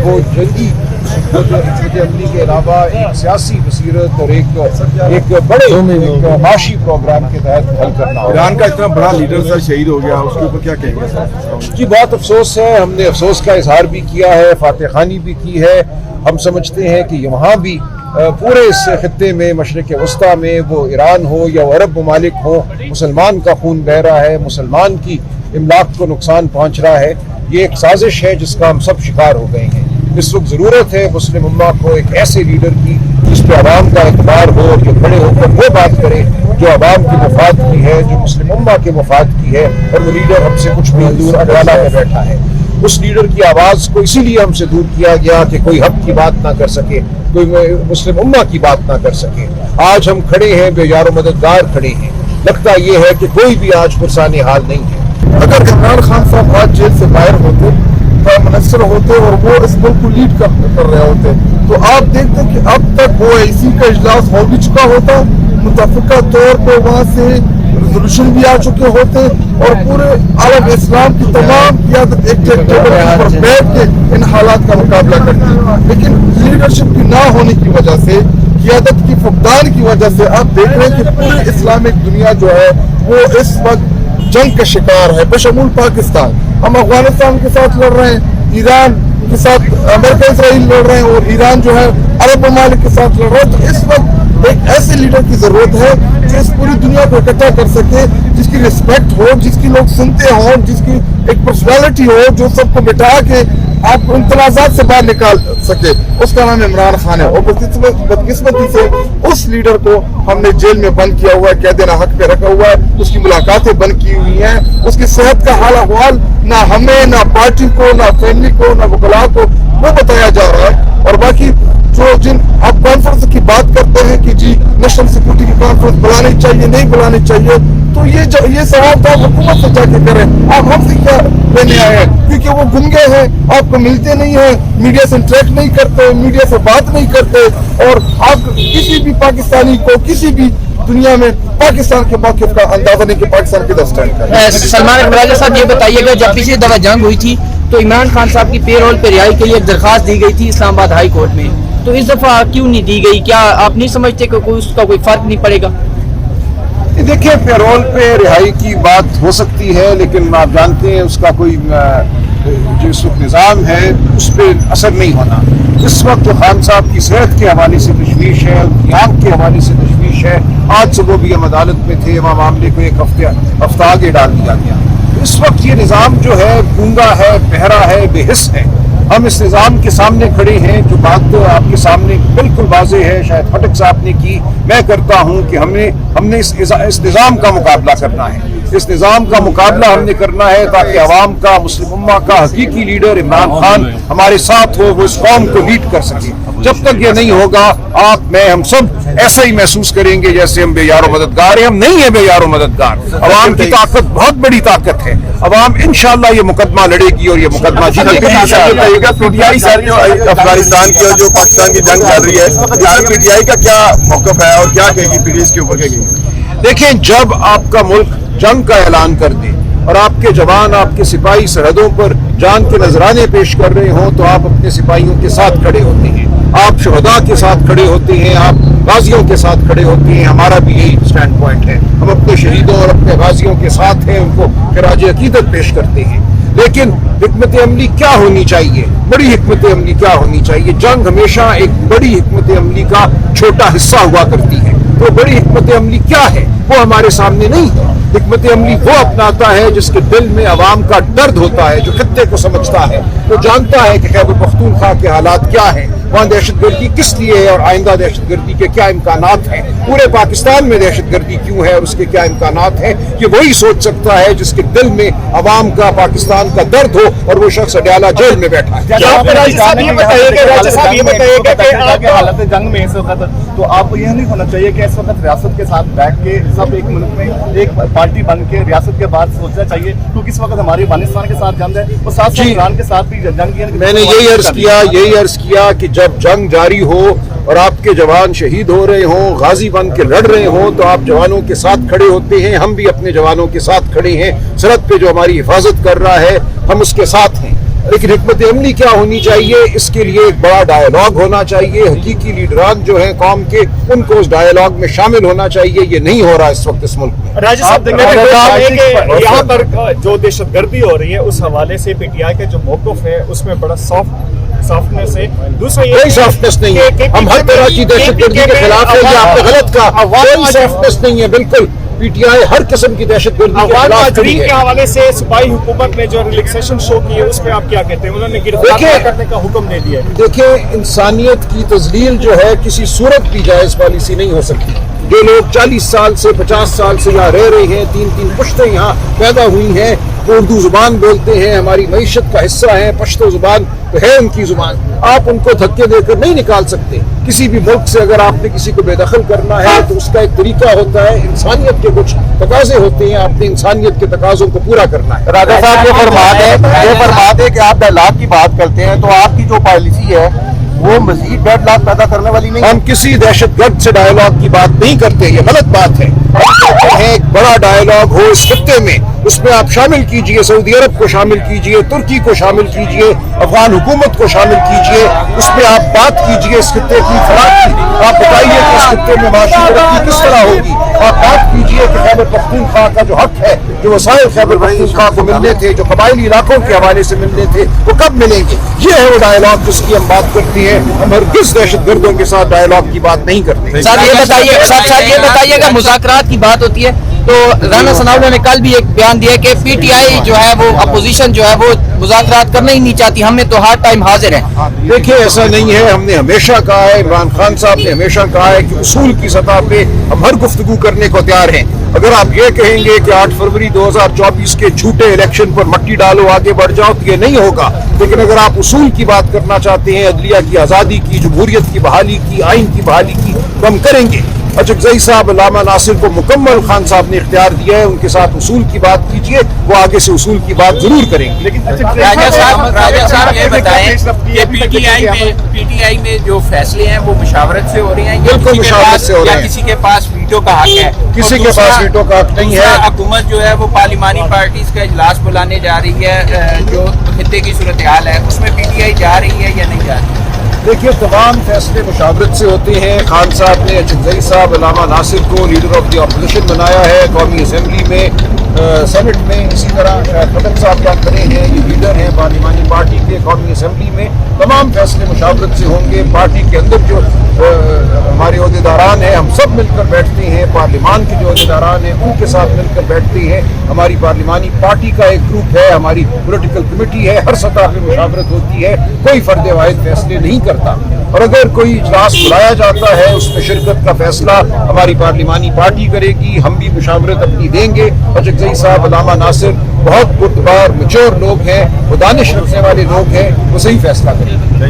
वो जल्दी हिकमत अमली के अलावा एक सियासी बसीरत और एक बड़े माशी प्रोग्राम के तहत हल करना होगा। ईरान का इतना बड़ा लीडर सर शहीद हो गया, उसके ऊपर क्या कहेंगे सर? जी बहुत अफसोस है, हमने अफसोस का इजहार भी किया है, फातह खानी भी की है। हम समझते हैं कि वहाँ भी पूरे इस खत्ते में मशरिक़ वस्ता में वो ईरान हो या अरब ममालिक हो, मुसलमान का खून बह रहा है, मुसलमान की इमलाक को नुकसान पहुँच रहा है। ये एक साजिश है जिसका हम सब शिकार हो गए हैं। इस वक्त ज़रूरत है मुस्लिम उम्मा को एक ऐसे लीडर की जिस पर आवाम का एतबार हो, जो खड़े होकर वो बात करे जो आवाम की मफाद की है, जो मुस्लिम उम्मा के मफाद की है। और वो लीडर हमसे कुछ भी दूर अडवाला में बैठा है। उस लीडर की आवाज़ को इसीलिए हमसे दूर किया गया कि कोई हक की बात ना कर सके, कोई मुस्लिम उम्मा की बात ना कर सके। आज हम खड़े हैं, बेयारो मददगार खड़े हैं। लगता ये है कि कोई भी आज पुरसाने हाल नहीं है। अगर इमरान खान साहब आज जेल से बाहर होते, प्राइम मिनिस्टर होते और वो इस मुल्क को लीड कर रहे होते, तो आप देखते कि अब तक OIC का इजलास हो भी चुका होता, मुतफ़िका तौर पर वहाँ से रेजोल्यूशन भी आ चुके होते और पूरे आलम इस्लाम की तमाम क़यादत एक टेबल पर बैठ के इन हालात का मुकाबला करती। लेकिन लीडरशिप की ना होने की वजह से, क़यादत की फुकदान की वजह से आप देख रहे हैं कि पूरी इस्लामिक दुनिया जो है वो इस वक्त जंग का शिकार है, बशमूल पाकिस्तान। हम अफगानिस्तान के साथ लड़ रहे हैं, ईरान के साथ अमेरिका इसराइल लड़ रहे हैं और ईरान जो है अरब ममालिक के साथ लड़ रहा है। तो इस वक्त एक ऐसे लीडर की जरूरत है जो इस पूरी दुनिया को इकट्ठा कर सके, जिसकी रिस्पेक्ट हो, जिसकी लोग सुनते हो, जिसकी एक पर्सनालिटी हो, जो सबको बिठा के आप उन तनाज़ात से बाहर निकाल सके। उसका नाम इमरान खान है। और बदकिस्मती से उस लीडर को हमने जेल में बंद किया हुआ है, कैद हक पे रखा हुआ है, उसकी मुलाकातें बंद की हुई हैं, उसकी सेहत का हाल अहवाल ना हमें, ना पार्टी को, ना फैमिली को, ना वकला को वो बताया जा रहा है। और बाकी जो जिन आप कॉन्फ्रेंस की बात करते हैं कि जी नेशनल सिक्योरिटी की कॉन्फ्रेंस बुलानी चाहिए, नहीं बुलानी चाहिए, तो ये सवाल तो आप हुकूमत से जाके करें। आप हमसे क्या लेने आए हैं? क्योंकि वो गुम गए हैं, आपको मिलते नहीं हैं, मीडिया से इंटरेक्ट नहीं करते, मीडिया से बात नहीं करते। और आप किसी भी पाकिस्तानी को किसी भी दुनिया में पाकिस्तान के मौक़िफ़ का अंदाजा नहीं कि पाकिस्तान किधर स्टैंड करें। सलमान अकबराजा साहब ये बताइएगा, जब पिछली दफा जंग हुई थी तो इमरान खान साहब की पेरोल पे रिहाई के लिए एक दरखास्त दी गई थी इस्लामाबाद हाई कोर्ट में, तो इस दफा क्यों नहीं दी गई? क्या आप नहीं समझते कि उसका कोई फर्क नहीं पड़ेगा? देखिए, पेरोल पे रिहाई की बात हो सकती है, लेकिन आप जानते हैं उसका कोई जो इस वक्त निज़ाम है उस पर असर नहीं होना। इस वक्त तो खान साहब की सेहत के हवाले से तशवीश है, उनकी आँख के हवाले से तशवीश है। आज सुबह भी हम अदालत में थे, वहाँ मामले को एक हफ्ता आगे डाल दिया गया। इस वक्त ये निज़ाम जो है गूंगा है, बहरा है, बेहिस है। हम इस निज़ाम के सामने खड़े हैं। जो बात तो आपके सामने बिल्कुल वाज़ेह है, शायद फटक साहब ने की, मैं करता हूँ कि हमने इस निज़ाम का मुकाबला करना है। इस निज़ाम का मुकाबला हमने करना है ताकि अवाम का, मुस्लिम उम्मा का हकीकी लीडर इमरान खान हमारे साथ हो, वो इस कौम को लीड कर सके। जब तक ये नहीं होगा, आप, मैं, हम सब ऐसा ही महसूस करेंगे जैसे हम बेयारो मददगार हैं। हम नहीं है बेयारो मददगार। अवाम की ताकत बहुत बड़ी ताकत है। अवाम इंशाअल्लाह ये मुकदमा लड़ेगी और ये मुकदमा जीतेगी। पीटीआई सर जो अफगानिस्तान की और जो पाकिस्तान की जंग चल रही है, इसमें पीटीआई का क्या मौक़िफ़ है और क्या कहेगी पीटीआई के ऊपर कहेगी? देखें, जब आपका मुल्क जंग का ऐलान कर दे और आपके जवान, आपके सिपाही सरहदों पर जान के नजराने पेश कर रहे हों, तो आप अपने सिपाहियों के साथ खड़े होते हैं, आप शुहदा के साथ खड़े होते हैं, आप गाजियों के साथ खड़े होते हैं। हमारा भी यही स्टैंड पॉइंट है। हम अपने शहीदों और अपने गाजियों के साथ हैं, उनको खिराज अकीदत पेश करते हैं। लेकिन हिकमत अमली क्या होनी चाहिए? बड़ी हिकमत अमली क्या होनी चाहिए? जंग हमेशा एक बड़ी हिकमत अमली का छोटा हिस्सा हुआ करती है। तो बड़ी हिकमत अमली क्या है? वो हमारे सामने नहीं है। हिकमत अमली वो अपनाता है जिसके दिल में अवाम का दर्द होता है, जो खत्ते को समझता है, वो जानता है कि खैबर पख्तूनख्वा के हालात क्या हैं, वहाँ दहशतगर्दी किस लिए है और आइंदा दहशतगर्दी के क्या इम्कानात हैं, पूरे पाकिस्तान में दहशतगर्दी क्यों है और उसके क्या इम्कानात हैं। ये वही सोच सकता है जिसके दिल में अवाम का, पाकिस्तान का दर्द हो और वो शख्स अडयाला जेल में बैठा है। हालत जंग में इस वक्त, तो आपको यह नहीं होना चाहिए कि इस वक्त रियासत के साथ बैठ के सब एक मुल्क में एक पार्टी बन के रियासत के बाद सोचना चाहिए, क्योंकि इस वक्त हमारी अफगानिस्तान के साथ जंग है, वो साथ ईरान के साथ भी जंग है। मैंने यही अर्ज किया कि जब जंग जारी हो और आपके जवान शहीद हो रहे हों, गाजी बन के लड़ रहे हों, तो आप जवानों के साथ खड़े होते हैं। हम भी अपने जवानों के साथ खड़े हैं। सरहद पे जो हमारी हिफाजत कर रहा है, हम उसके साथ हैं। لیکن حکمت عملی کیا ہونی چاہیے، اس کے لیے ایک بڑا ڈائیلاگ ہونا چاہیے، حقیقی لیڈران جو ہیں قوم کے ان کو اس ڈائیلاگ میں شامل ہونا چاہیے. یہ نہیں ہو رہا اس وقت اس ملک میں. راجہ صاحب یہاں پر جو دہشت گردی ہو رہی ہے اس حوالے سے پی ٹی آئی کا جو موقف ہے اس میں بڑا سافٹنس ہے. دوسرا کوئی سافٹنس نہیں ہے، ہم ہر طرح کی دہشت گردی کے خلاف ہیں. یہ آپ نے غلط کہا، کوئی سافٹنس نہیں ہے. بالکل پی ٹی آئی ہر قسم کی دہشت گردی کے خلاف کھڑی ہے. کے حوالے سے صوبائی حکومت نے جو ریلیکسیشن شو کی ہے اس پہ آپ کیا کہتے ہیں؟ انہوں نے گرفتار کرنے کا حکم دے دیا ہے. دیکھیں، انسانیت کی تذلیل جو ہے کسی صورت بھی جائز پالیسی نہیں ہو سکتی. جو لوگ 40 سال سے 50 سال سے یہاں رہ رہے ہیں، 3 پشتیں یہاں پیدا ہوئی ہیں، وہ اردو زبان بولتے ہیں، ہماری معیشت کا حصہ ہیں، پشتو زبان ہے ان کی زبان. آپ ان کو دھکے دے کر نہیں نکال سکتے. کسی بھی ملک سے اگر آپ نے کسی کو بے دخل کرنا ہے تو اس کا ایک طریقہ ہوتا ہے، انسانیت کے کچھ تقاضے ہوتے ہیں، آپ نے انسانیت کے تقاضوں کو پورا کرنا ہے. راجہ صاحب یہ فرماتے ہیں کہ آپ ڈائیلاگ کی بات کرتے ہیں تو آپ کی جو پالیسی ہے وہ مزید ڈیڈ لاک پیدا کرنے والی نہیں. ہم کسی دہشت گرد سے ڈائیلاگ کی بات نہیں کرتے، یہ غلط بات ہے. ہم کہتے ہیں ایک بڑا ڈائیلاگ ہو اس خطے میں، اس میں آپ شامل کیجئے، سعودی عرب کو شامل کیجئے، ترکی کو شامل کیجئے، افغان حکومت کو شامل کیجئے. اس میں آپ بات کیجئے اس خطے کی فلاح کی. آپ بتائیے کہ اس خطے میں معاشی ترقی کس طرح ہوگی. آپ بات کیجئے کہ خیبر پختونخوا کا جو حق ہے، جو وسائل خیبر پختونخوا کو ملنے تھے، جو قبائلی علاقوں کے حوالے سے ملنے تھے، وہ کب ملیں گے. یہ ہے وہ ڈائیلاگ جس کی ہم بات کرتے ہیں. ہم ہرگز دہشت گردوں کے ساتھ ڈائیلاگ کی بات نہیں کرتے. صاحب یہ بتائیے گا مذاکرات کی بات ہوتی ہے تو رانا ثناءاللہ نے کل بھی ایک بیان دیا کہ پی ٹی آئی جو ہے وہ اپوزیشن جو ہے وہ مذاکرات کرنا ہی نہیں چاہتی، ہمیں تو ہر ٹائم حاضر ہیں. دیکھیں، ایسا نہیں ہے. ہم نے ہمیشہ کہا ہے، عمران خان صاحب نے ہمیشہ کہا ہے کہ اصول کی سطح پہ ہم ہر گفتگو کرنے کو تیار ہیں. اگر آپ یہ کہیں گے کہ 8 فروری 2024 کے جھوٹے الیکشن پر مٹی ڈالو، آگے بڑھ جاؤ، تو یہ نہیں ہوگا. لیکن اگر آپ اصول کی بات کرنا چاہتے ہیں، عدلیہ کی آزادی کی، جمہوریت کی بحالی کی، آئین کی بحالی کی، تو ہم کریں گے. اچکزئی صاحب، علامہ ناصر کو مکمل خان صاحب نے اختیار دیا ہے، ان کے ساتھ اصول کی بات کیجئے، وہ آگے سے اصول کی بات ضرور کریں گے. راجہ صاحب یہ بتائیں کہ پی ٹی آئی میں جو فیصلے ہیں وہ مشاورت سے ہو رہے ہیں، بالکل مشاورت سے ہو رہے ہیں. کسی کے پاس ویٹو کا حق ہے؟ کسی کے پاس ویٹو کا حق نہیں ہے. حکومت جو ہے وہ پارلیمانی پارٹیز کا اجلاس بلانے جا رہی ہے، جو خطے کی صورتحال ہے اس میں پی ٹی آئی جا رہی ہے یا نہیں جا رہی؟ دیکھیے، تمام فیصلے مشاورت سے ہوتے ہیں. خان صاحب نے اچکزئی صاحب، علامہ ناصر کو لیڈر آف دی اپوزیشن بنایا ہے قومی اسمبلی میں، سینٹ میں. اسی طرح فتح صاحب کیا کرے ہیں، یہ لیڈر ہیں پارلیمانی پارٹی کے قومی اسمبلی میں. تمام فیصلے مشاورت سے ہوں گے. پارٹی کے اندر جو ہمارے عہدیداران ہیں، ہم سب مل کر بیٹھتے ہیں. پارلیمان کے جو عہدیداران ہیں ان کے ساتھ مل کر بیٹھتے ہیں. ہماری پارلیمانی پارٹی کا ایک گروپ ہے، ہماری پولیٹیکل کمیٹی ہے، ہر سطح پہ مشاورت ہوتی ہے. کوئی فرد واحد فیصلے نہیں کرتا. اور اگر کوئی اجلاس بلایا جاتا ہے، اس میں شرکت کا فیصلہ ہماری پارلیمانی پارٹی کرے گی. ہم بھی مشاورت اپنی دیں گے. اچکزئی صاحب، علامہ ناصر بہت پرتبار میچور لوگ ہیں، وہ دانش رکھنے والے لوگ ہیں، وہ صحیح فیصلہ کریں گے.